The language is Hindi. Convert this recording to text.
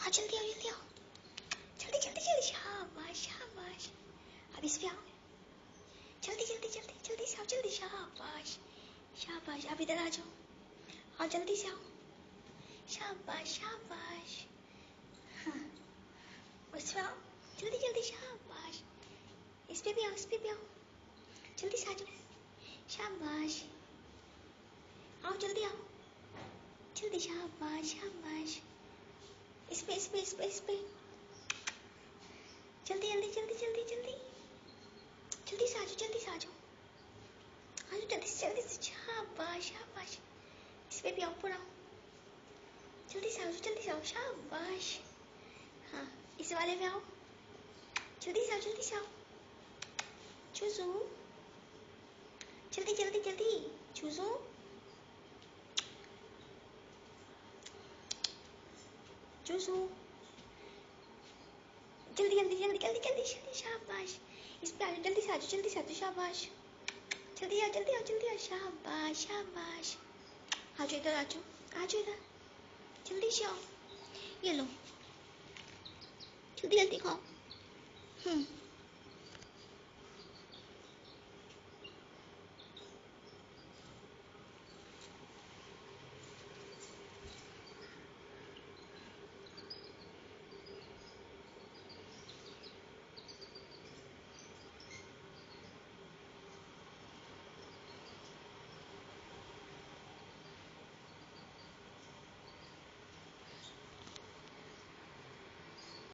जल्दी आओ जल्दी आओ, जल्दी जल्दी जल्दी, शाबाश शाबाश। अब इस पे आओ, जल्दी जल्दी जल्दी जल्दी से आओ, जल्दी, शाबाश शाबाश। अब इधर आ जाओ, आओ जल्दी से आओ, शाबाश शाबाश। हाँ उस पे आओ, जल्दी जल्दी, शाबाश। इस पे भी आओ, इस पे भी आओ, जल्दी से आ जाओ, शाबाश। आओ जल्दी आओ, जल्दी, शाबाश शाबाश। इस पे इस पे इस पे इस पे, जल्दी जल्दी जल्दी जल्दी जल्दी, जल्दी से आ जाओ, जल्दी से आ जाओ, आ जाओ जल्दी से, शाबाश शाबाश। इस पे भी आओ, ऊपर आओ, जल्दी से आओ, जल्दी से आओ, शाबाश। हाँ इस वाले पे आओ, जल्दी से आओ, जल्दी से आओ, चूजू, जल्दी जल्दी जल्दी, चूजू, चूजू, जल्दी जल्दी जल्दी जल्दी जल्दी जल्दी, शाबाश। इस पे आ जाओ, जल्दी से आ जाओ, जल्दी से आ जाओ, शाबाश। जल्दी आओ जल्दी आओ जल्दी आओ, शाबाश शाबाश। आ जाओ इधर, आ जाओ, आ जाओ इधर, जल्दी से आओ, ये लो, जल्दी जल्दी खाओ।